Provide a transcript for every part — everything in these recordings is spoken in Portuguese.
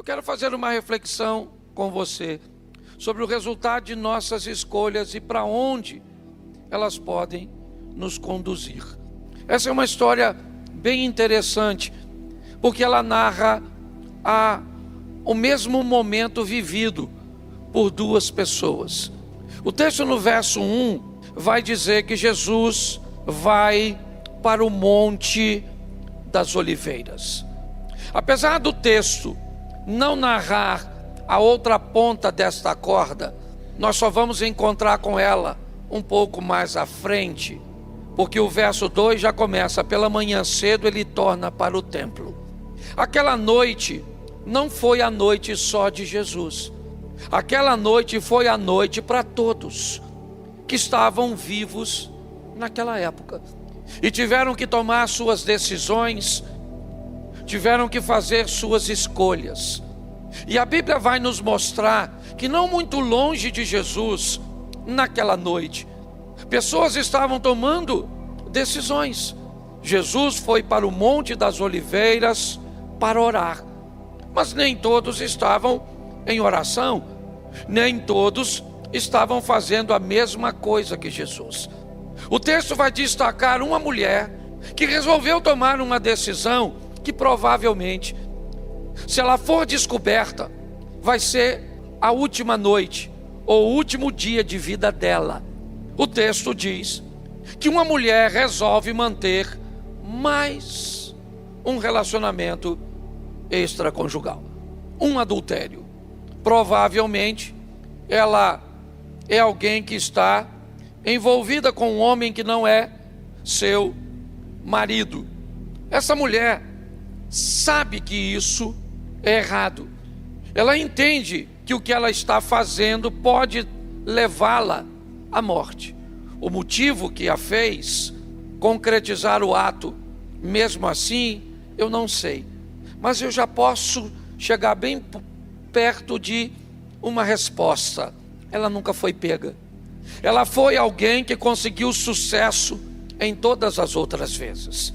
Eu quero fazer uma reflexão com você sobre o resultado de nossas escolhas e para onde elas podem nos conduzir. Essa é uma história bem interessante, porque ela narra o mesmo momento vivido por duas pessoas. O texto no verso 1 vai dizer que Jesus vai para o Monte das Oliveiras. Apesar do texto não narrar a outra ponta desta corda, nós só vamos encontrar com ela um pouco mais à frente, porque o verso 2 já começa: pela manhã cedo ele torna para o templo. Aquela noite não foi a noite só de Jesus. Aquela noite foi a noite para todos que estavam vivos naquela época e tiveram que tomar suas decisões, tiveram que fazer suas escolhas. E a Bíblia vai nos mostrar que não muito longe de Jesus, naquela noite, pessoas estavam tomando decisões. Jesus foi para o Monte das Oliveiras para orar, mas nem todos estavam em oração, nem todos estavam fazendo a mesma coisa que Jesus. O texto vai destacar uma mulher que resolveu tomar uma decisão que provavelmente, se ela for descoberta, vai ser a última noite ou o último dia de vida dela. O texto diz que uma mulher resolve manter mais um relacionamento extraconjugal, um adultério. Provavelmente ela é alguém que está envolvida com um homem que não é seu marido. Essa mulher sabe que isso é errado. Ela entende que o que ela está fazendo pode levá-la à morte. O motivo que a fez concretizar o ato, mesmo assim, eu não sei. Mas eu já posso chegar bem perto de uma resposta. Ela nunca foi pega. Ela foi alguém que conseguiu sucesso em todas as outras vezes.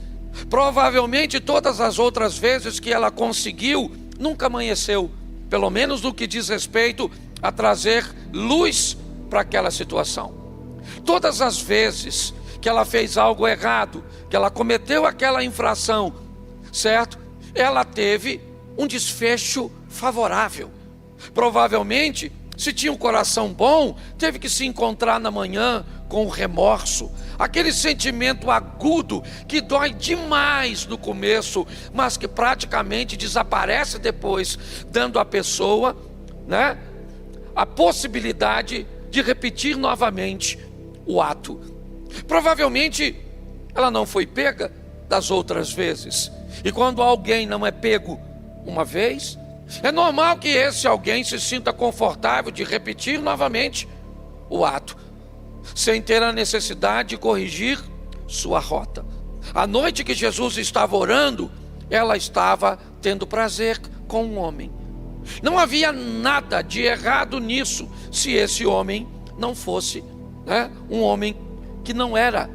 Provavelmente todas as outras vezes que ela conseguiu, nunca amanheceu, pelo menos no que diz respeito a trazer luz para aquela situação. Todas as vezes que ela fez algo errado, que ela cometeu aquela infração, certo? Ela teve um desfecho favorável. Provavelmente, se tinha um coração bom, teve que se encontrar na manhã com o remorso, aquele sentimento agudo que dói demais no começo, mas que praticamente desaparece depois, dando à pessoa, a possibilidade de repetir novamente o ato. Provavelmente ela não foi pega das outras vezes, e quando alguém não é pego uma vez, é normal que esse alguém se sinta confortável de repetir novamente o ato, sem ter a necessidade de corrigir sua rota. A noite que Jesus estava orando, ela estava tendo prazer com um homem. Não havia nada de errado nisso, se esse homem não fosse um homem que não era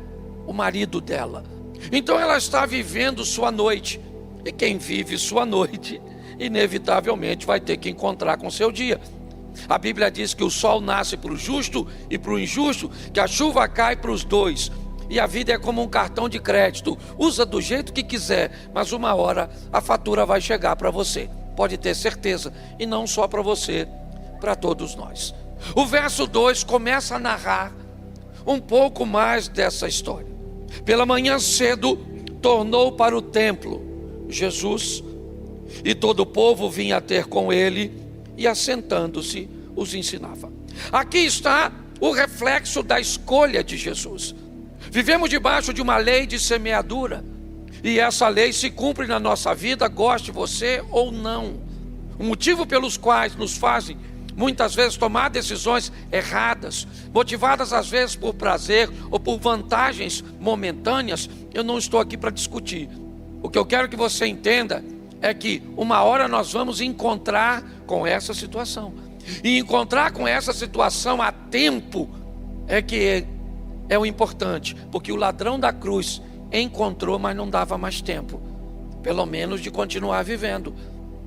o marido dela. Então ela está vivendo sua noite, e quem vive sua noite, inevitavelmente vai ter que encontrar com seu dia. A Bíblia diz que o sol nasce para o justo e para o injusto, que a chuva cai para os dois, e a vida é como um cartão de crédito, usa do jeito que quiser, mas uma hora a fatura vai chegar para você, pode ter certeza, e não só para você, para todos nós. O verso 2 começa a narrar um pouco mais dessa história. Pela manhã cedo tornou para o templo Jesus, e todo o povo vinha ter com ele, e assentando-se os ensinava. Aqui está o reflexo da escolha de Jesus. Vivemos debaixo de uma lei de semeadura, e essa lei se cumpre na nossa vida, goste você ou não. O motivo pelos quais nos fazem muitas vezes tomar decisões erradas, motivadas às vezes por prazer ou por vantagens momentâneas, eu não estou aqui para discutir. O que eu quero que você entenda é que uma hora nós vamos encontrar com essa situação, e encontrar com essa situação a tempo é que é o importante, porque o ladrão da cruz encontrou, mas não dava mais tempo, pelo menos de continuar vivendo,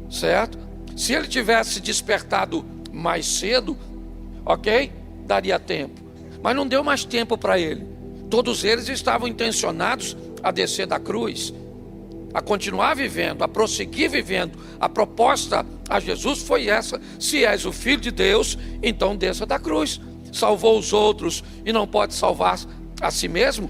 certo? Se ele tivesse despertado mais cedo, ok, daria tempo. Mas não deu mais tempo para ele. Todos eles estavam intencionados a descer da cruz, a continuar vivendo, a prosseguir vivendo. A proposta a Jesus foi essa: se és o Filho de Deus, então desça da cruz. Salvou os outros e não pode salvar a si mesmo,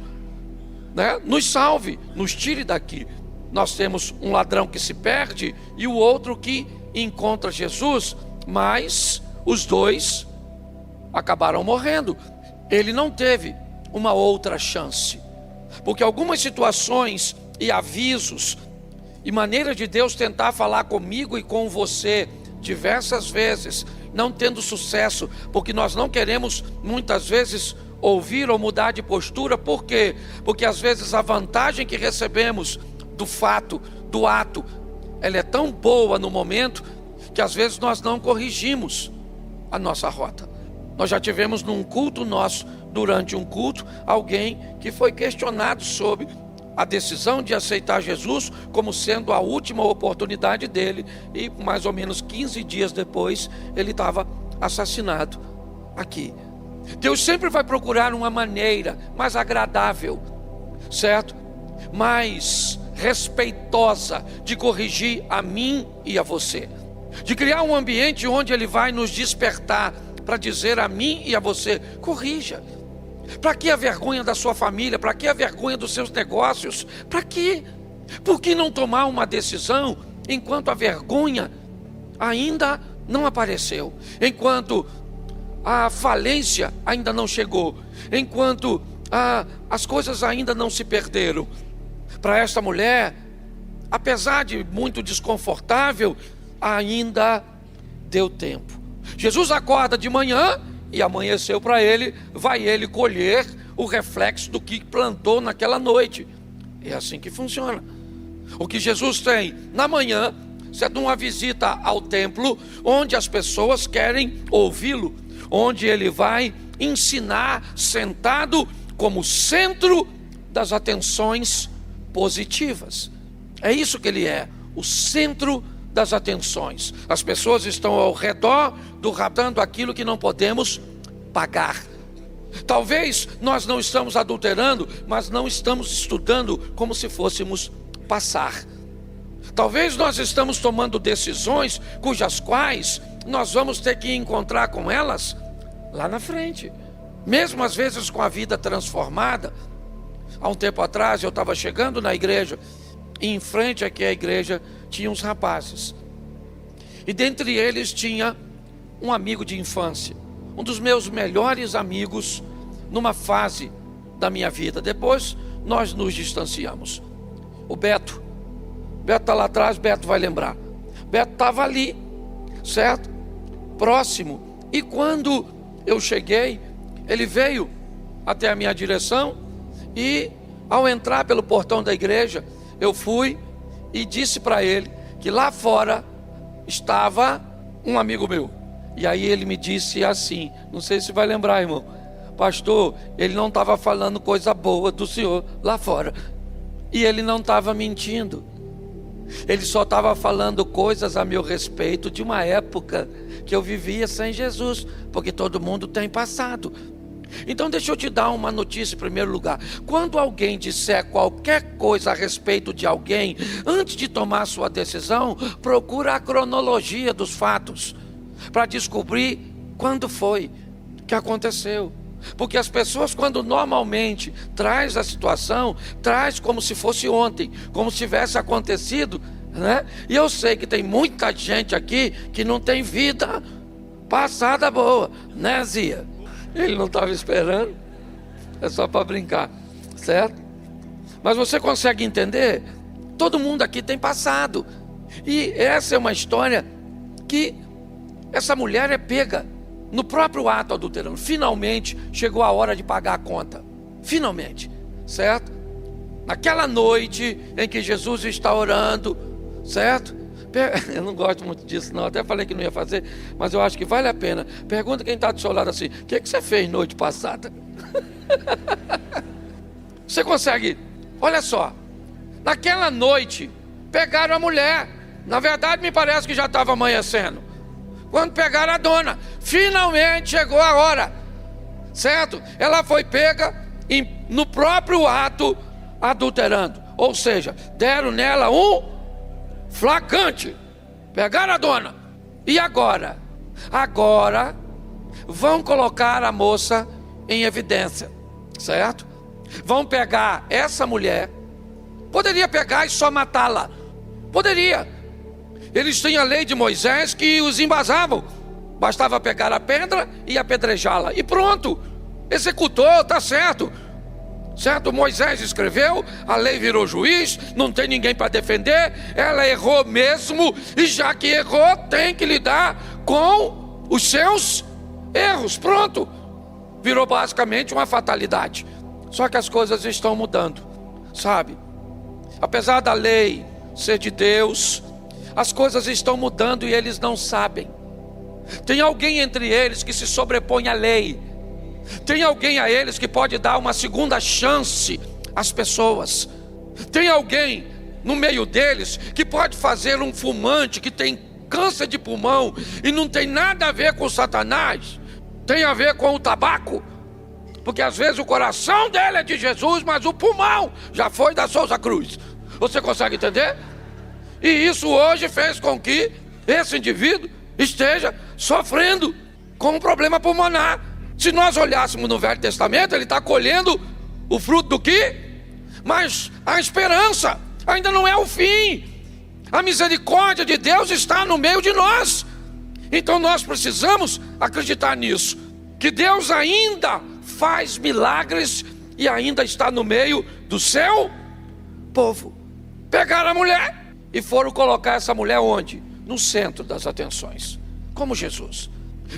né? Nos salve, nos tire daqui. Nós temos um ladrão que se perde e o outro que encontra Jesus, mas os dois acabaram morrendo. Ele não teve uma outra chance, porque algumas situações e avisos e maneira de Deus tentar falar comigo e com você diversas vezes, não tendo sucesso, porque nós não queremos muitas vezes ouvir ou mudar de postura. Por quê? Porque às vezes a vantagem que recebemos do fato, do ato, ela é tão boa no momento que às vezes nós não corrigimos a nossa rota. Nós já tivemos num culto nosso, durante um culto, alguém que foi questionado sobre a decisão de aceitar Jesus como sendo a última oportunidade dele, e mais ou menos 15 dias depois ele estava assassinado aqui. Deus sempre vai procurar uma maneira mais agradável, certo? Mais respeitosa de corrigir a mim e a você, de criar um ambiente onde Ele vai nos despertar para dizer a mim e a você: corrija. Para que a vergonha da sua família? Para que a vergonha dos seus negócios? Para quê? Por que não tomar uma decisão enquanto a vergonha ainda não apareceu? Enquanto a falência ainda não chegou? Enquanto as coisas ainda não se perderam? Para esta mulher, apesar de muito desconfortável, ainda deu tempo. Jesus acorda de manhã e amanheceu para ele, vai ele colher o reflexo do que plantou naquela noite. É assim que funciona. O que Jesus tem na manhã é de uma visita ao templo, onde as pessoas querem ouvi-lo, onde ele vai ensinar sentado como centro das atenções positivas. É isso que ele é, o centro das atenções. As pessoas estão ao redor dando aquilo que não podemos pagar. Talvez nós não estamos adulterando, mas não estamos estudando como se fôssemos passar. Talvez nós estamos tomando decisões cujas quais nós vamos ter que encontrar com elas lá na frente, mesmo às vezes com a vida transformada. Há um tempo atrás eu estava chegando na igreja, e em frente aqui à igreja tinha uns rapazes, e dentre eles tinha um amigo de infância, um dos meus melhores amigos numa fase da minha vida. Depois nós nos distanciamos. O Beto está lá atrás, Beto vai lembrar. Beto estava ali, certo? Próximo. E quando eu cheguei, ele veio até a minha direção, e ao entrar pelo portão da igreja, eu fui e disse para ele que lá fora estava um amigo meu. E aí ele me disse assim, não sei se vai lembrar, irmão: pastor, ele não estava falando coisa boa do senhor lá fora. E ele não estava mentindo. Ele só estava falando coisas a meu respeito de uma época que eu vivia sem Jesus, porque todo mundo tem passado. Então deixa eu te dar uma notícia em primeiro lugar. Quando alguém disser qualquer coisa a respeito de alguém, antes de tomar sua decisão, procura a cronologia dos fatos, para descobrir quando foi que aconteceu. Porque as pessoas, quando normalmente traz a situação, traz como se fosse ontem, como se tivesse acontecido, né? E eu sei que tem muita gente aqui que não tem vida passada boa, né, Zia? Ele não estava esperando, é só para brincar, certo? Mas você consegue entender? Todo mundo aqui tem passado. E essa é uma história que essa mulher é pega no próprio ato adulterando. Finalmente chegou a hora de pagar a conta. Finalmente, certo? Naquela noite em que Jesus está orando, certo? Eu não gosto muito disso não, até falei que não ia fazer, mas eu acho que vale a pena. Pergunta quem está do seu lado assim: o que você fez noite passada? Você consegue? Olha só, naquela noite pegaram a mulher Na verdade, me parece que já estava amanhecendo. Quando pegaram a dona, finalmente chegou a hora, certo? Ela foi pega no próprio ato adulterando. Ou seja, deram nela um flagrante. Pegaram a dona. E agora? Agora vão colocar a moça em evidência, certo? Vão pegar essa mulher. Poderia pegar e só matá-la. Poderia. Eles têm a lei de Moisés que os embasavam. Bastava pegar a pedra e apedrejá-la. E pronto. Executou, está certo. Certo? Moisés escreveu, a lei virou juiz, não tem ninguém para defender. Ela errou mesmo. E já que errou, tem que lidar com os seus erros. Pronto. Virou basicamente uma fatalidade. Só que as coisas estão mudando, sabe? Apesar da lei ser de Deus, as coisas estão mudando e eles não sabem. Tem alguém entre eles que se sobrepõe à lei. Tem alguém a eles que pode dar uma segunda chance às pessoas. Tem alguém no meio deles que pode fazer um fumante que tem câncer de pulmão e não tem nada a ver com Satanás, tem a ver com o tabaco. Porque às vezes o coração dele é de Jesus, mas o pulmão já foi da Souza Cruz. Você consegue entender? E isso hoje fez com que esse indivíduo esteja sofrendo com um problema pulmonar. Se nós olhássemos no Velho Testamento, ele está colhendo o fruto do quê? Mas a esperança ainda não é o fim. A misericórdia de Deus está no meio de nós. Então nós precisamos acreditar nisso, que Deus ainda faz milagres e ainda está no meio do seu povo. Pegaram a mulher e foram colocar essa mulher onde? No centro das atenções, como Jesus.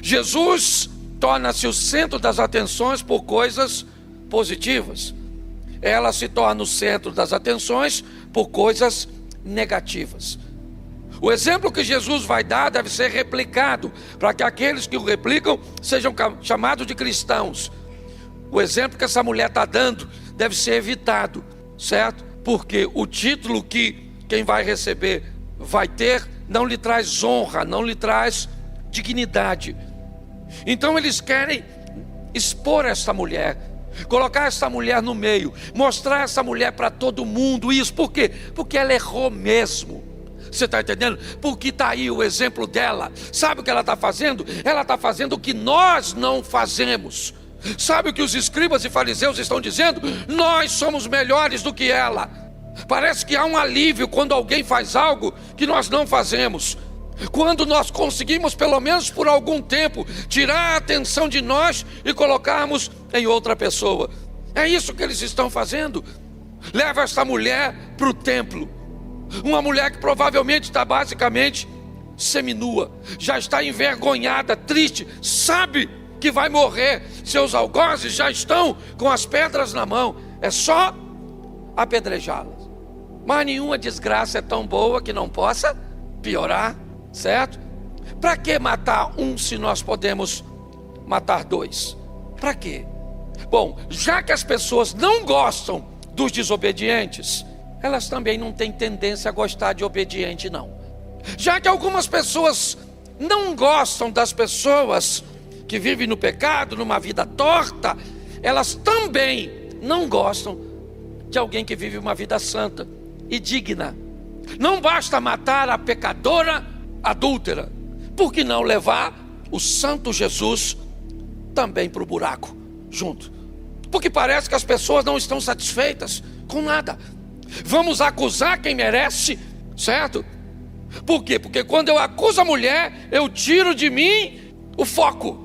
Jesus torna-se o centro das atenções por coisas positivas. Ela se torna o centro das atenções por coisas negativas. O exemplo que Jesus vai dar deve ser replicado, para que aqueles que o replicam sejam chamados de cristãos. O exemplo que essa mulher está dando deve ser evitado, certo? Porque o título que quem vai receber vai ter não lhe traz honra, não lhe traz dignidade. Então eles querem expor essa mulher, colocar essa mulher no meio, mostrar essa mulher para todo mundo. Isso por quê? Porque ela errou mesmo. Você está entendendo? Porque está aí o exemplo dela. Sabe o que ela está fazendo? Ela está fazendo o que nós não fazemos. Sabe o que os escribas e fariseus estão dizendo? Nós somos melhores do que ela. Parece que há um alívio quando alguém faz algo que nós não fazemos. Quando nós conseguimos, pelo menos por algum tempo, tirar a atenção de nós e colocarmos em outra pessoa. É isso que eles estão fazendo. Leva essa mulher para o templo. Uma mulher que provavelmente está basicamente seminua, já está envergonhada, triste, sabe que vai morrer. Seus algozes já estão com as pedras na mão. É só apedrejá-las. Mas nenhuma desgraça é tão boa que não possa piorar, certo? Para que matar um se nós podemos matar dois? Para quê? Bom, já que as pessoas não gostam dos desobedientes, elas também não têm tendência a gostar de obediente, não. Já que algumas pessoas não gostam das pessoas que vivem no pecado, numa vida torta, elas também não gostam de alguém que vive uma vida santa e digna. Não basta matar a pecadora adúltera, por que não levar o santo Jesus também para o buraco junto? Porque parece que as pessoas não estão satisfeitas com nada. Vamos acusar quem merece, certo? Por quê? Porque quando eu acuso a mulher, eu tiro de mim o foco.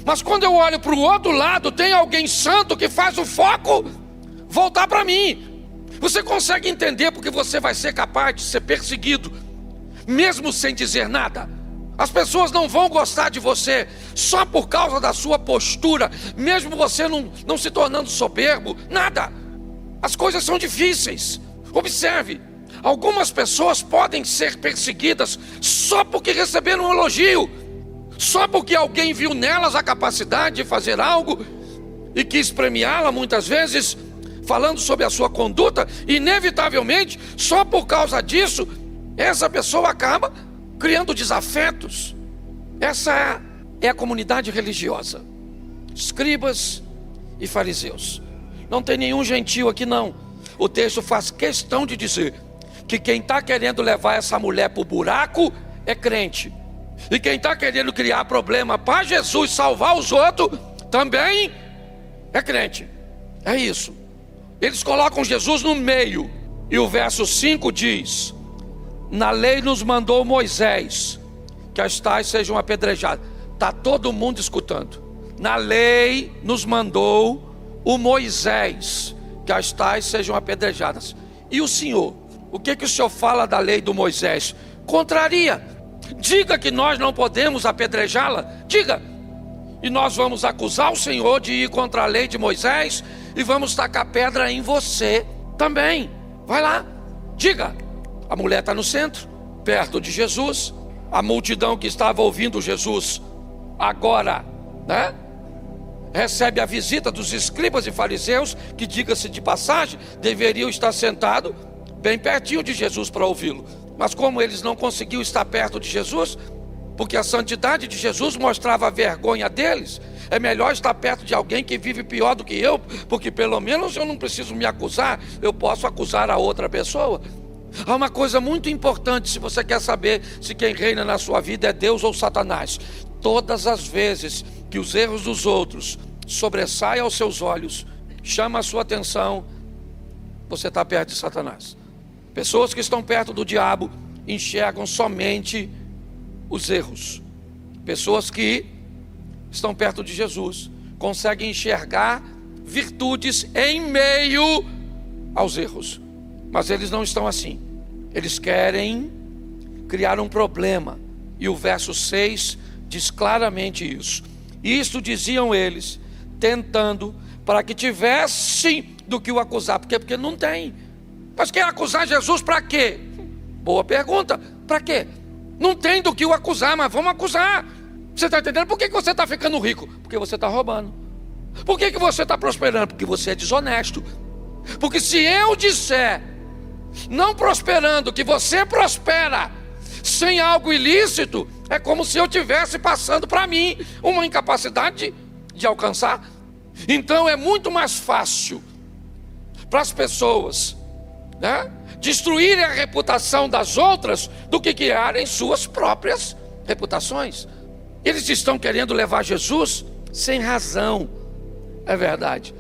Mas quando eu olho para o outro lado, tem alguém santo que faz o foco voltar para mim. Você consegue entender porque você vai ser capaz de ser perseguido, mesmo sem dizer nada? As pessoas não vão gostar de você só por causa da sua postura, mesmo você não se tornando soberbo, nada. As coisas são difíceis. Observe, algumas pessoas podem ser perseguidas só porque receberam um elogio, só porque alguém viu nelas a capacidade de fazer algo e quis premiá-la, muitas vezes falando sobre a sua conduta. Inevitavelmente, só por causa disso, essa pessoa acaba criando desafetos. Essa é a comunidade religiosa, escribas e fariseus. Não tem nenhum gentio aqui não. O texto faz questão de dizer que quem está querendo levar essa mulher para o buraco é crente. E quem está querendo criar problema para Jesus salvar os outros também é crente. É isso. Eles colocam Jesus no meio. E o verso 5 diz: na lei nos mandou Moisés que as tais sejam apedrejadas. Está todo mundo escutando. Na lei nos mandou o Moisés que as tais sejam apedrejadas. E o Senhor, o que o Senhor fala da lei do Moisés? Contraria. Diga que nós não podemos apedrejá-la. Diga. E nós vamos acusar o Senhor de ir contra a lei de Moisés e vamos tacar pedra em você também. Vai lá, diga. A mulher está no centro, perto de Jesus. A multidão que estava ouvindo Jesus agora, né, recebe a visita dos escribas e fariseus, que, diga-se de passagem, deveriam estar sentados bem pertinho de Jesus para ouvi-lo. Mas como eles não conseguiam estar perto de Jesus, porque a santidade de Jesus mostrava a vergonha deles, é melhor estar perto de alguém que vive pior do que eu, porque pelo menos eu não preciso me acusar, eu posso acusar a outra pessoa. Há uma coisa muito importante se você quer saber se quem reina na sua vida é Deus ou Satanás. Todas as vezes que os erros dos outros sobressaem aos seus olhos, chama a sua atenção, você está perto de Satanás. Pessoas que estão perto do diabo enxergam somente os erros. Pessoas que estão perto de Jesus conseguem enxergar virtudes em meio aos erros. Mas eles não estão assim. Eles querem criar um problema. E o verso 6 diz claramente isso. Isto diziam eles, tentando para que tivessem do que o acusar. Por quê? Porque não tem. Mas quer acusar Jesus para quê? Boa pergunta. Para quê? Não tem do que o acusar, mas vamos acusar. Você está entendendo? Por que você está ficando rico? Porque você está roubando. Por que você está prosperando? Porque você é desonesto. Porque se eu disser, não prosperando, que você prospera sem algo ilícito, é como se eu estivesse passando para mim uma incapacidade de alcançar. Então é muito mais fácil para as pessoas, né, destruírem a reputação das outras do que criarem suas próprias reputações. Eles estão querendo levar Jesus sem razão, é verdade,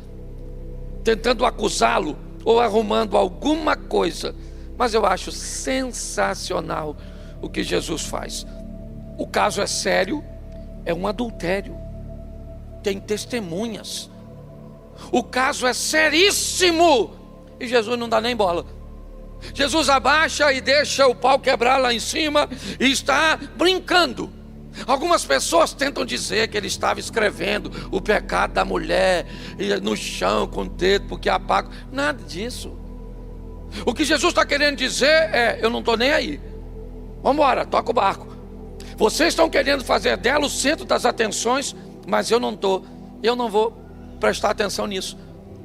tentando acusá-lo ou arrumando alguma coisa. Mas eu acho sensacional o que Jesus faz. O caso é sério, é um adultério, tem testemunhas. O caso é seríssimo e Jesus não dá nem bola. Jesus abaixa e deixa o pau quebrar lá em cima e está brincando. Algumas pessoas tentam dizer que ele estava escrevendo o pecado da mulher no chão com o dedo porque apaga. Nada disso. O que Jesus está querendo dizer é: eu não estou nem aí. Vamos embora, toca o barco. Vocês estão querendo fazer dela o centro das atenções, mas eu não estou. Eu não vou prestar atenção nisso.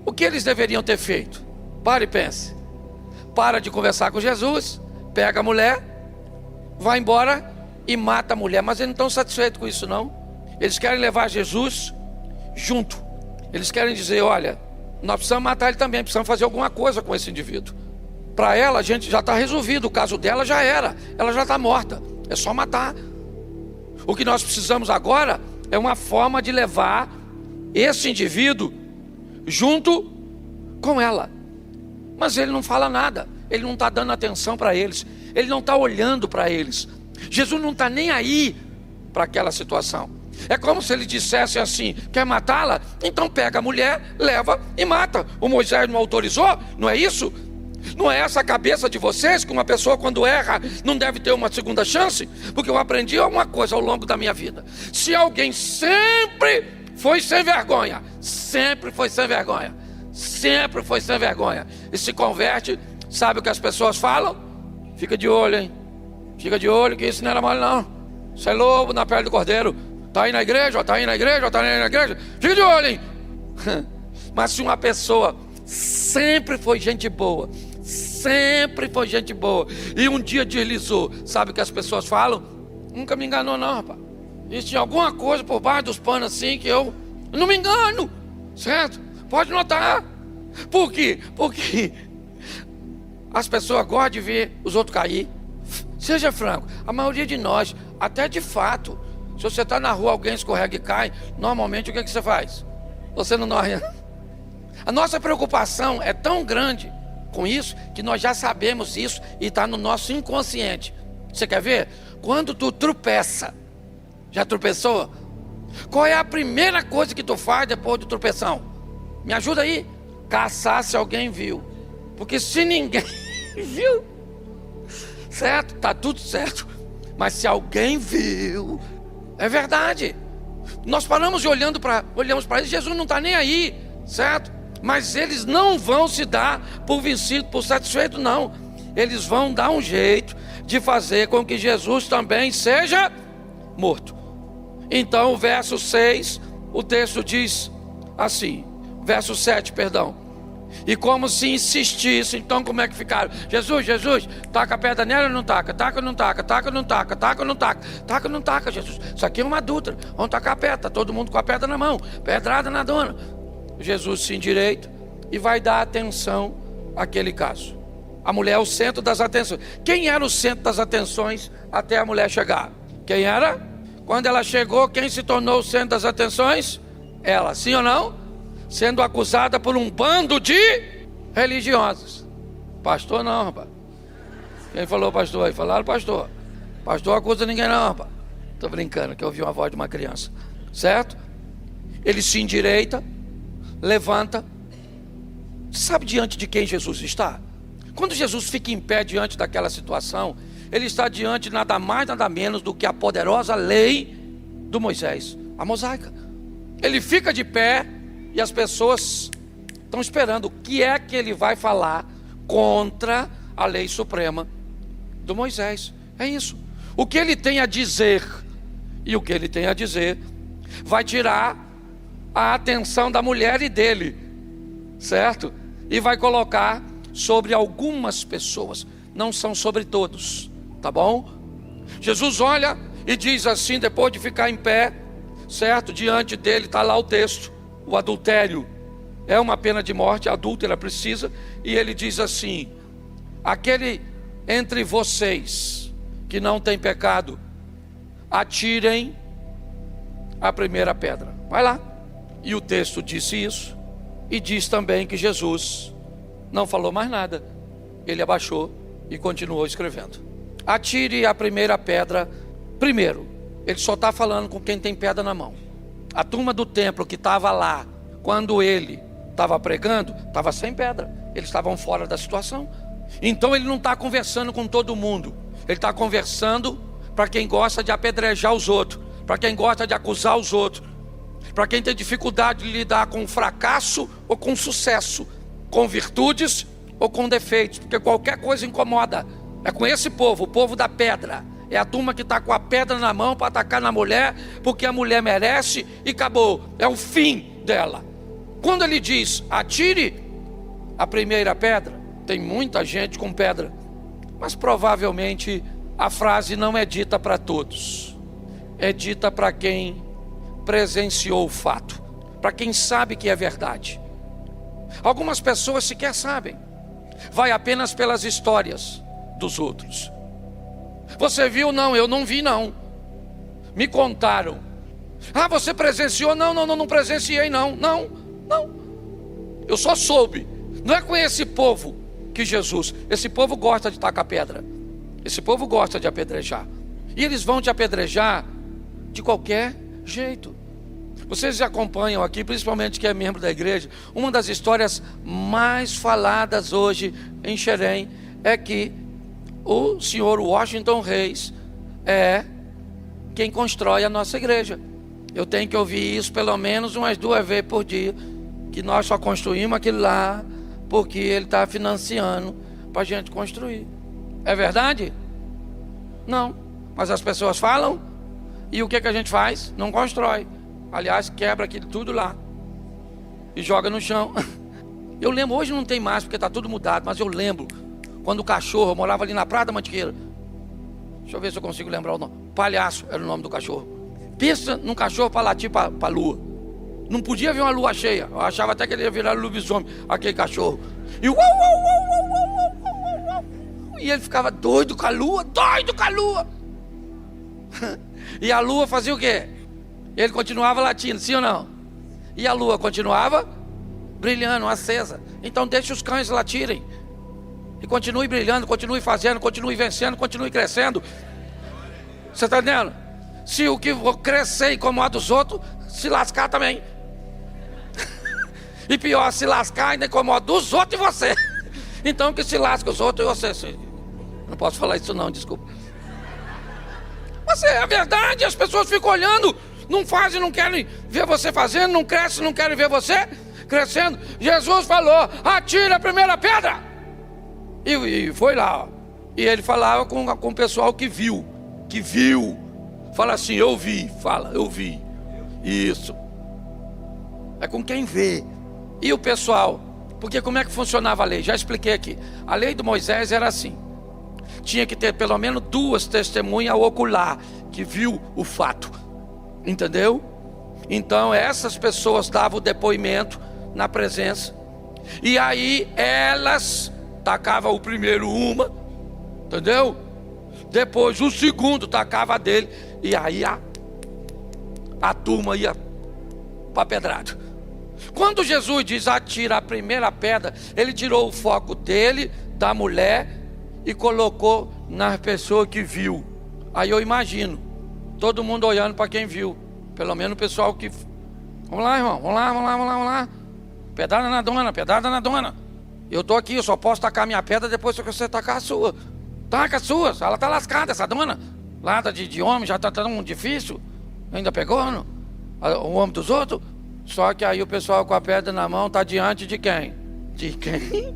O que eles deveriam ter feito? Pare e pense. Para de conversar com Jesus, pega a mulher, vai embora e mata a mulher. Mas eles não estão satisfeitos com isso não. Eles querem levar Jesus junto. Eles querem dizer: olha, nós precisamos matar ele também, precisamos fazer alguma coisa com esse indivíduo. Para ela a gente já está resolvido, o caso dela já era, ela já está morta, é só matar. O que nós precisamos agora é uma forma de levar esse indivíduo junto com ela. Mas ele não fala nada, ele não está dando atenção para eles, ele não está olhando para eles. Jesus não está nem aí para aquela situação. É como se ele dissesse assim: quer matá-la? Então pega a mulher, leva e mata. O Moisés não autorizou? Não é isso? Não é essa a cabeça de vocês, que uma pessoa quando erra não deve ter uma segunda chance? Porque eu aprendi uma coisa ao longo da minha vida: se alguém sempre foi sem vergonha, sempre foi sem vergonha, sempre foi sem vergonha, e se converte, sabe o que as pessoas falam? Fica de olho, hein? Fica de olho que isso não era mole não. Isso é lobo na pele do cordeiro. Está aí na igreja, está aí na igreja, está aí na igreja. Fica de olho, hein? Mas se uma pessoa sempre foi gente boa, sempre foi gente boa, e um dia deslizou. Sabe o que as pessoas falam? Nunca me enganou não, rapaz. Isso tinha alguma coisa por baixo dos panos assim que eu não me engano, certo? Pode notar. Por quê? Porque as pessoas gostam de ver os outros cair. Seja franco, a maioria de nós, até de fato, se você está na rua, alguém escorrega e cai, normalmente o que você faz? Você não morre. A nossa preocupação é tão grande com isso, que nós já sabemos isso e está no nosso inconsciente. Você quer ver? Quando tu tropeça, já tropeçou? Qual é a primeira coisa que tu faz depois de tropeção? Me ajuda aí. Caçar se alguém viu. Porque se ninguém viu, certo? Tá tudo certo. Mas se alguém viu, é verdade. Nós paramos e olhamos para eles, Jesus não está nem aí, certo? Mas eles não vão se dar por vencido, por satisfeito, não. Eles vão dar um jeito de fazer com que Jesus também seja morto. Então o verso 6, o texto diz assim, verso 7, perdão. E como se insistisse, então como é que ficaram? Jesus, taca a pedra nela ou não taca? Taca ou não taca? Taca ou não taca? Taca ou não taca? Taca ou não taca, Jesus? Isso aqui é uma adúltera, vamos tacar a pedra, tá todo mundo com a pedra na mão, pedrada na dona. Jesus se endireita e vai dar atenção àquele caso. A mulher é o centro das atenções. Quem era o centro das atenções até a mulher chegar? Quem era? Quando ela chegou, quem se tornou o centro das atenções? Ela, sim ou não? Sendo acusada por um bando de religiosos. Pastor não, rapaz. Quem falou pastor aí? Falaram pastor. Pastor acusa ninguém não, rapaz. Estou brincando, que eu ouvi uma voz de uma criança. Certo? Ele se endireita, levanta. Sabe diante de quem Jesus está? Quando Jesus fica em pé diante daquela situação, ele está diante de nada mais, nada menos do que a poderosa lei do Moisés, a mosaica. Ele fica de pé e as pessoas estão esperando o que é que ele vai falar contra a lei suprema do Moisés. É isso. O que ele tem a dizer, e o que ele tem a dizer vai tirar a atenção da mulher e dele, certo? E vai colocar sobre algumas pessoas, não são sobre todos, tá bom? Jesus olha e diz assim, depois de ficar em pé, certo? Diante dele está lá o texto, o adultério é uma pena de morte, a adúltera precisa, e ele diz assim, aquele entre vocês que não tem pecado, atirem a primeira pedra. Vai lá. E o texto disse isso, e diz também que Jesus não falou mais nada. Ele abaixou e continuou escrevendo. Atire a primeira pedra. Primeiro, ele só está falando com quem tem pedra na mão. A turma do templo que estava lá, quando ele estava pregando, estava sem pedra. Eles estavam fora da situação. Então ele não está conversando com todo mundo. Ele está conversando para quem gosta de apedrejar os outros, para quem gosta de acusar os outros, para quem tem dificuldade de lidar com fracasso ou com sucesso, com virtudes ou com defeitos, porque qualquer coisa incomoda. É com esse povo, o povo da pedra. É a turma que está com a pedra na mão para atacar na mulher, porque a mulher merece e acabou. É o fim dela. Quando ele diz, atire a primeira pedra, tem muita gente com pedra, mas provavelmente a frase não é dita para todos. É dita para quem presenciou o fato, para quem sabe que é verdade. Algumas pessoas sequer sabem, vai apenas pelas histórias dos outros. Você viu? Não, eu não vi não. Me contaram. Ah, você presenciou? Não presenciei não. Eu só soube. Não é com esse povo que Jesus, esse povo gosta de tacar pedra. Esse povo gosta de apedrejar. E eles vão te apedrejar de qualquer jeito. Vocês acompanham aqui, principalmente quem é membro da igreja, uma das histórias mais faladas hoje em Xerém é que o senhor Washington Reis é quem constrói a nossa igreja. Eu tenho que ouvir isso pelo menos umas 2 vezes por dia, que nós só construímos aquilo lá porque ele está financiando para a gente construir. É verdade? Não. Mas as pessoas falam, e o que a gente faz? Não constrói. Aliás, quebra aquilo tudo lá e joga no chão. Eu lembro, hoje não tem mais porque está tudo mudado, mas eu lembro quando o cachorro, eu morava ali na Praia da Mantiqueira. Deixa eu ver se eu consigo lembrar o nome. Palhaço era o nome do cachorro. Pensa num cachorro para latir para a lua. Não podia ver uma lua cheia. Eu achava até que ele ia virar lobisomem, aquele cachorro. E uau, uau, uau, uau, uau, uau, uau. E ele ficava doido com a lua, doido com a lua. E a lua fazia o quê? Ele continuava latindo, sim ou não? E a lua continuava brilhando, acesa. Então deixe os cães latirem. E continue brilhando, continue fazendo, continue vencendo, continue crescendo. Você está entendendo? Se o que vou crescer e incomoda os outros, se lascar também. E pior, se lascar ainda incomoda os outros e você. Então que se lasca os outros e você. Não posso falar isso não, desculpa. Mas é a verdade, as pessoas ficam olhando, não fazem, não querem ver você fazendo, não crescem, não querem ver você crescendo. Jesus falou, atira a primeira pedra. E foi lá, ó. E ele falava com o pessoal que viu. Fala assim, eu vi. Fala, eu vi. Isso. É com quem vê. E o pessoal, porque como é que funcionava a lei? Já expliquei aqui. A lei de Moisés era assim. Tinha que ter pelo menos 2 testemunhas ocular que viu o fato. Entendeu? Então essas pessoas davam o depoimento na presença. E aí elas tacavam o primeiro uma, entendeu? Depois o segundo tacava dele. E aí a turma ia para pedrada. Quando Jesus diz atira a primeira pedra, ele tirou o foco dele, da mulher, e colocou na pessoa que viu. Aí eu imagino todo mundo olhando para quem viu. Pelo menos o pessoal que... Vamos lá, irmão, vamos lá. Pedrada na dona. Eu estou aqui, eu só posso tacar minha pedra depois que você tacar a sua. Taca a sua, ela está lascada, essa dona. Lada de homem, já está tão difícil. Ainda pegou, não? O homem dos outros. Só que aí o pessoal com a pedra na mão está diante de quem? De quem?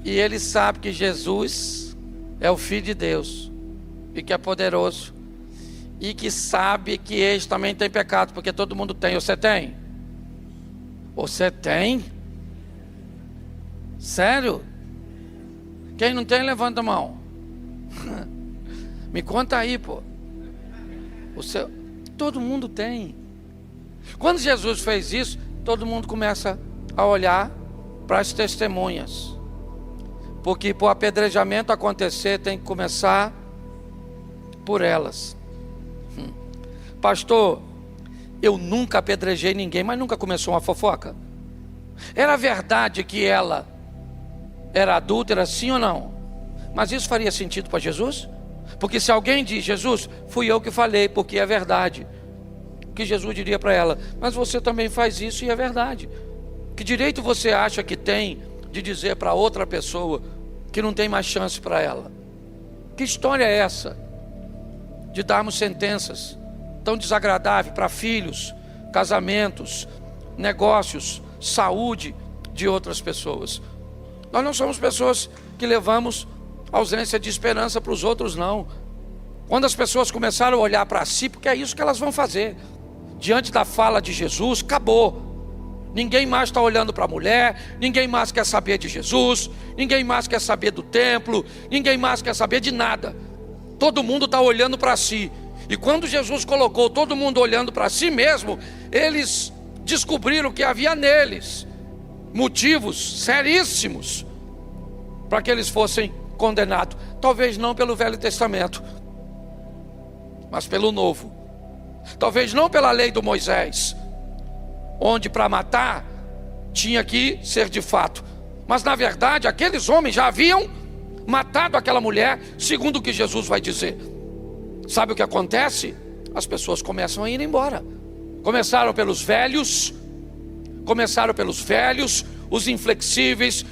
E ele sabe que Jesus é o Filho de Deus. E que é poderoso. E que sabe que eles também têm pecado. Porque todo mundo tem. Você tem? Você tem? Sério? Quem não tem, levanta a mão. Me conta aí, pô. Todo mundo tem. Quando Jesus fez isso, todo mundo começa a olhar para as testemunhas. Porque para o apedrejamento acontecer, tem que começar por elas. Pastor, eu nunca apedrejei ninguém, mas nunca começou uma fofoca. Era verdade que ela era adúltera, sim ou não? Mas isso faria sentido para Jesus? Porque se alguém diz, Jesus, fui eu que falei, porque é verdade. Que Jesus diria para ela, mas você também faz isso e é verdade. Que direito você acha que tem de dizer para outra pessoa que não tem mais chance para ela? Que história é essa? De darmos sentenças tão desagradáveis para filhos, casamentos, negócios, saúde de outras pessoas. Nós não somos pessoas que levamos ausência de esperança para os outros, não. Quando as pessoas começaram a olhar para si, porque é isso que elas vão fazer. Diante da fala de Jesus, acabou. Ninguém mais está olhando para a mulher, ninguém mais quer saber de Jesus, ninguém mais quer saber do templo, ninguém mais quer saber de nada. Todo mundo está olhando para si. E quando Jesus colocou todo mundo olhando para si mesmo, eles descobriram que havia neles motivos seríssimos para que eles fossem condenados. Talvez não pelo Velho Testamento, mas pelo Novo. Talvez não pela lei do Moisés, onde para matar tinha que ser de fato. Mas na verdade aqueles homens já haviam matado aquela mulher, segundo o que Jesus vai dizer. Sabe o que acontece? As pessoas começam a ir embora. Começaram pelos velhos, os inflexíveis,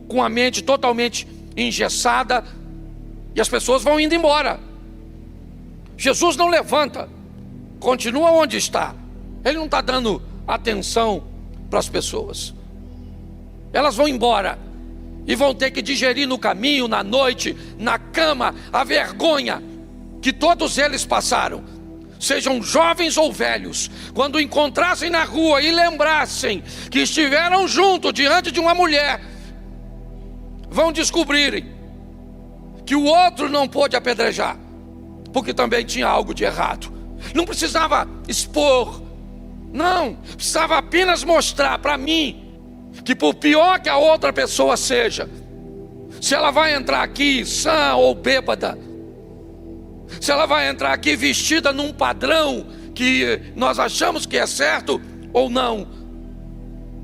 com a mente totalmente engessada, e as pessoas vão indo embora. Jesus não levanta, continua onde está. Ele não está dando atenção para as pessoas. Elas vão embora e vão ter que digerir no caminho, na noite, na cama, a vergonha que todos eles passaram. Sejam jovens ou velhos, quando encontrassem na rua e lembrassem que estiveram juntos diante de uma mulher vão descobrirem que o outro não pôde apedrejar, porque também tinha algo de errado. Não precisava expor, não, precisava apenas mostrar para mim que, por pior que a outra pessoa seja, se ela vai entrar aqui sã ou bêbada, se ela vai entrar aqui vestida num padrão que nós achamos que é certo ou não,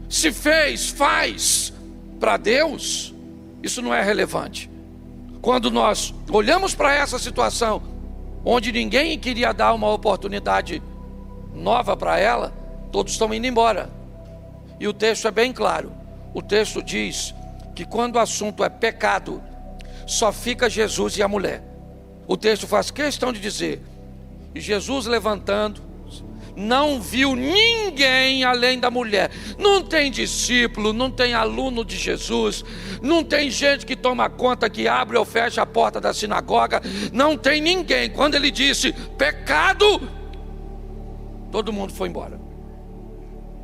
se faz para Deus, isso não é relevante. Quando nós olhamos para essa situação, onde ninguém queria dar uma oportunidade nova para ela, todos estão indo embora. E o texto é bem claro. O texto diz que quando o assunto é pecado, só fica Jesus e a mulher. O texto faz questão de dizer: e Jesus, levantando, não viu ninguém além da mulher. Não tem discípulo, não tem aluno de Jesus, não tem gente que toma conta, que abre ou fecha a porta da sinagoga, não tem ninguém. Quando ele disse pecado, todo mundo foi embora.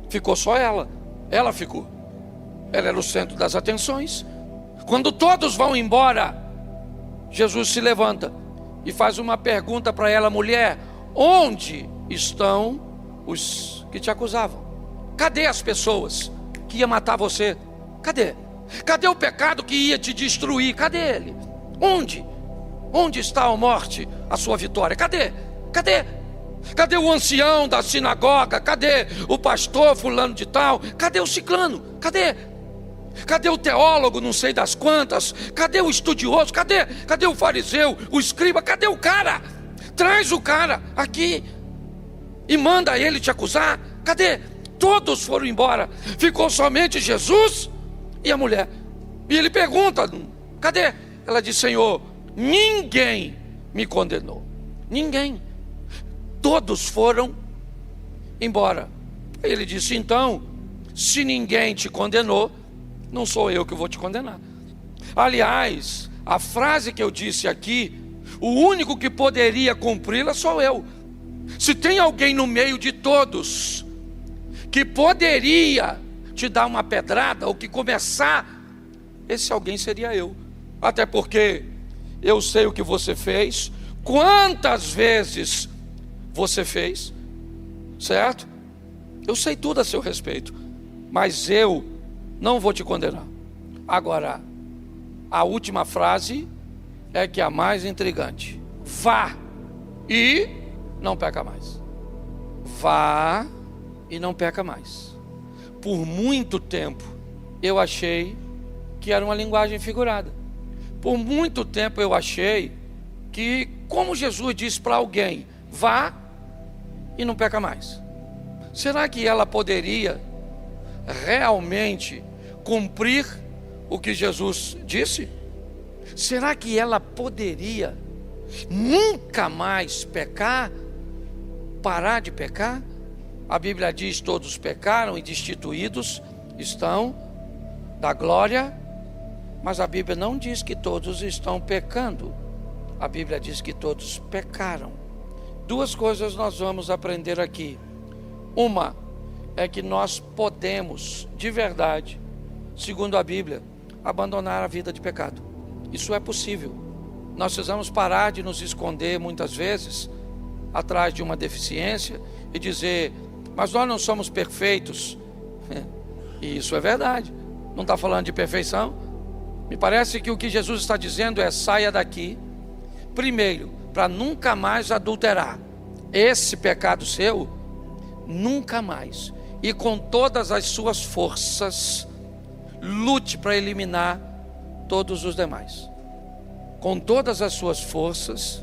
Ficou só ela. Ela ficou. Ela era o centro das atenções. Quando todos vão embora, Jesus se levanta e faz uma pergunta para ela: mulher, onde estão os que te acusavam? Cadê as pessoas que iam matar você? Cadê? Cadê o pecado que ia te destruir? Cadê ele? Onde? Onde está a morte, a sua vitória? Cadê? Cadê? Cadê o ancião da sinagoga? Cadê o pastor fulano de tal? Cadê o ciclano? Cadê? Cadê o teólogo não sei das quantas? Cadê o estudioso? Cadê? Cadê o fariseu, o escriba? Cadê o cara? Traz o cara aqui e manda ele te acusar. Cadê? Todos foram embora. Ficou somente Jesus e a mulher. E ele pergunta: cadê? Ela diz: Senhor, ninguém me condenou. Ninguém. Todos foram embora. Ele disse: então, se ninguém te condenou, não sou eu que vou te condenar. Aliás, a frase que eu disse aqui, o único que poderia cumpri-la sou eu. Se tem alguém no meio de todos que poderia te dar uma pedrada ou que começar, esse alguém seria eu. Até porque eu sei o que você fez, quantas vezes você fez, certo? Eu sei tudo a seu respeito, mas eu não vou te condenar. Agora, a última frase é que é a mais intrigante: vá e não peca mais. Vá e não peca mais. Por muito tempo eu achei que era uma linguagem figurada. Por muito tempo eu achei que, como Jesus disse para alguém, vá e não peca mais, será que ela poderia realmente cumprir o que Jesus disse? Será que ela poderia nunca mais pecar, parar de pecar? A Bíblia diz: todos pecaram e destituídos estão da glória. Mas a Bíblia não diz que todos estão pecando. A Bíblia diz que todos pecaram. Duas coisas nós vamos aprender aqui. Uma é que nós podemos, de verdade, segundo a Bíblia, abandonar a vida de pecado. Isso é possível. Nós precisamos parar de nos esconder muitas vezes atrás de uma deficiência e dizer: mas nós não somos perfeitos. E isso é verdade. Não está falando de perfeição. Me parece que o que Jesus está dizendo é: saia daqui, primeiro, para nunca mais adulterar. Esse pecado seu, nunca mais. E com todas as suas forças, lute para eliminar todos os demais. Com todas as suas forças,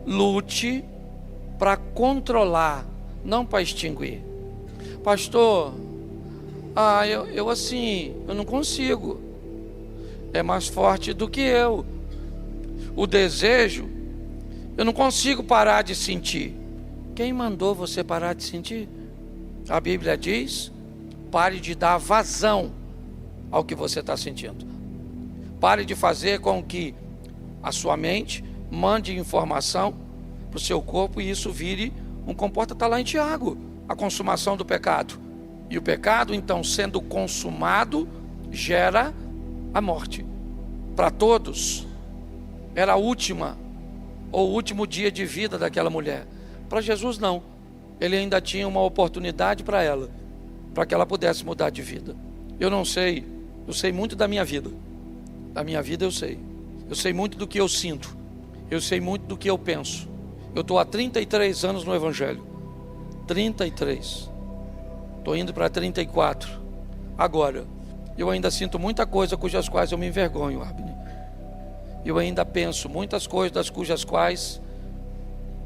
lute para controlar, não para extinguir. Pastor, eu não consigo. É mais forte do que eu. O desejo, eu não consigo parar de sentir. Quem mandou você parar de sentir? A Bíblia diz: pare de dar vazão ao que você está sentindo. Pare de fazer com que a sua mente mande informação para o seu corpo e isso vire um comportamento. Está lá em Tiago, a consumação do pecado. E o pecado, então, sendo consumado, gera a morte. para todos, era a última ou o último dia de vida daquela mulher. Para Jesus não, ele ainda tinha uma oportunidade para ela, para que ela pudesse mudar de vida. Eu não sei, eu sei muito da minha vida. Da minha vida eu sei muito do que eu sinto, eu sei muito do que eu penso. Eu estou há 33 anos no Evangelho, 33, estou indo para 34. Agora, eu ainda sinto muita coisa cujas quais eu me envergonho, Abner. Eu ainda penso muitas coisas das cujas quais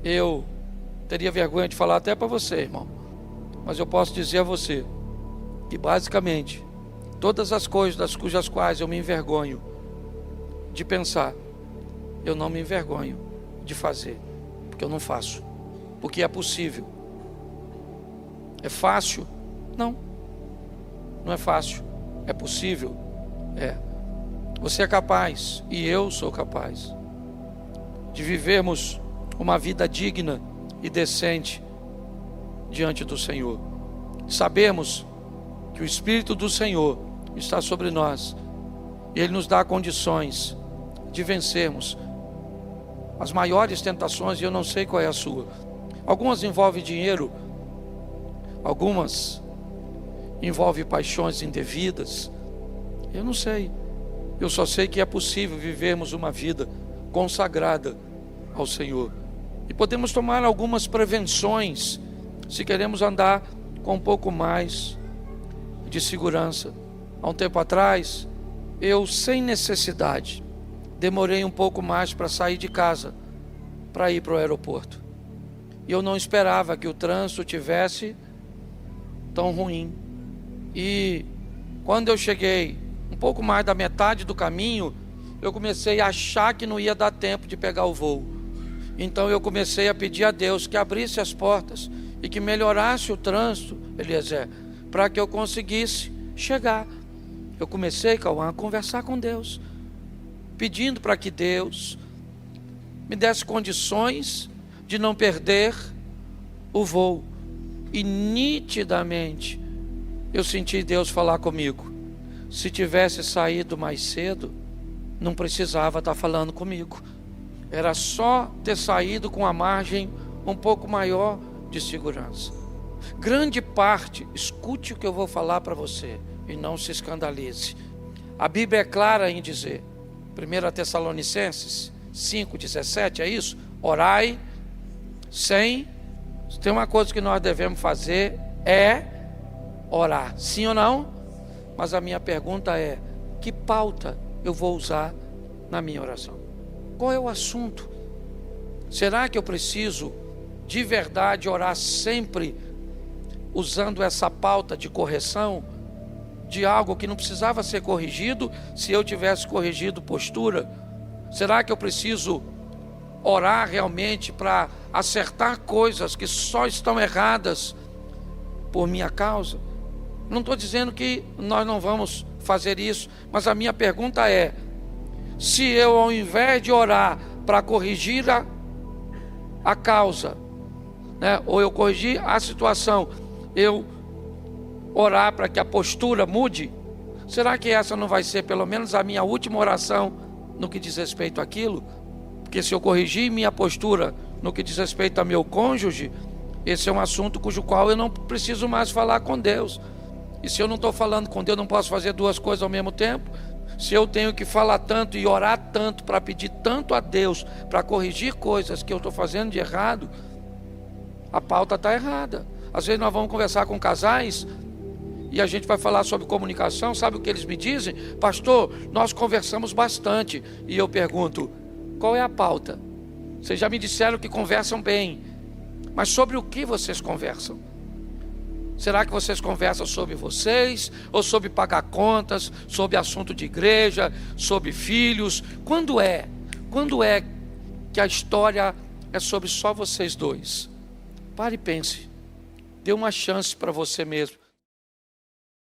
eu teria vergonha de falar até para você, irmão. Mas eu posso dizer a você que basicamente todas as coisas das cujas quais eu me envergonho de pensar, eu não me envergonho de fazer, porque eu não faço, porque é possível. É fácil? Não, não é fácil. É possível? É. Você é capaz, e eu sou capaz, de vivermos uma vida digna e decente diante do Senhor. Sabemos que o Espírito do Senhor está sobre nós, e Ele nos dá condições de vencermos as maiores tentações, e eu não sei qual é a sua. Algumas envolvem dinheiro, algumas envolvem paixões indevidas, eu não sei. Eu só sei que é possível vivermos uma vida consagrada ao Senhor. E podemos tomar algumas prevenções se queremos andar com um pouco mais de segurança. Há um tempo atrás, eu sem necessidade, demorei um pouco mais para sair de casa, para ir para o aeroporto. E eu não esperava que o trânsito tivesse tão ruim. E quando eu cheguei um pouco mais da metade do caminho, eu comecei a achar que não ia dar tempo de pegar o voo. Então eu comecei a pedir a Deus que abrisse as portas e que melhorasse o trânsito, Eliezer, para que eu conseguisse chegar. Eu comecei, Cauã, a conversar com Deus, pedindo para que Deus me desse condições de não perder o voo. E nitidamente eu senti Deus falar comigo: se tivesse saído mais cedo, não precisava estar falando comigo. Era só ter saído com a margem um pouco maior de segurança. Grande parte, escute o que eu vou falar para você e não se escandalize. A Bíblia é clara em dizer, 1 Tessalonicenses 5,17, é isso? Orai sem... Tem uma coisa que nós devemos fazer, é orar. Sim ou não? Mas a minha pergunta é: que pauta eu vou usar na minha oração? Qual é o assunto? Será que eu preciso de verdade orar sempre usando essa pauta de correção de algo que não precisava ser corrigido se eu tivesse corrigido postura? Será que eu preciso orar realmente para acertar coisas que só estão erradas por minha causa? Não estou dizendo que nós não vamos fazer isso, mas a minha pergunta é: se eu, ao invés de orar para corrigir a causa, né, ou eu corrigir a situação, eu orar para que a postura mude, será que essa não vai ser pelo menos a minha última oração no que diz respeito àquilo? Porque se eu corrigir minha postura no que diz respeito a meu cônjuge, esse é um assunto cujo qual eu não preciso mais falar com Deus. E se eu não estou falando com Deus, não posso fazer duas coisas ao mesmo tempo. Se eu tenho que falar tanto e orar tanto para pedir tanto a Deus para corrigir coisas que eu estou fazendo de errado, a pauta está errada. Às vezes nós vamos conversar com casais e a gente vai falar sobre comunicação. Sabe o que eles me dizem? Pastor, nós conversamos bastante. E eu pergunto: qual é a pauta? Vocês já me disseram que conversam bem, mas sobre o que vocês conversam? Será que vocês conversam sobre vocês, ou sobre pagar contas, sobre assunto de igreja, sobre filhos? Quando é que a história é sobre só vocês dois? Pare e pense. Dê uma chance para você mesmo.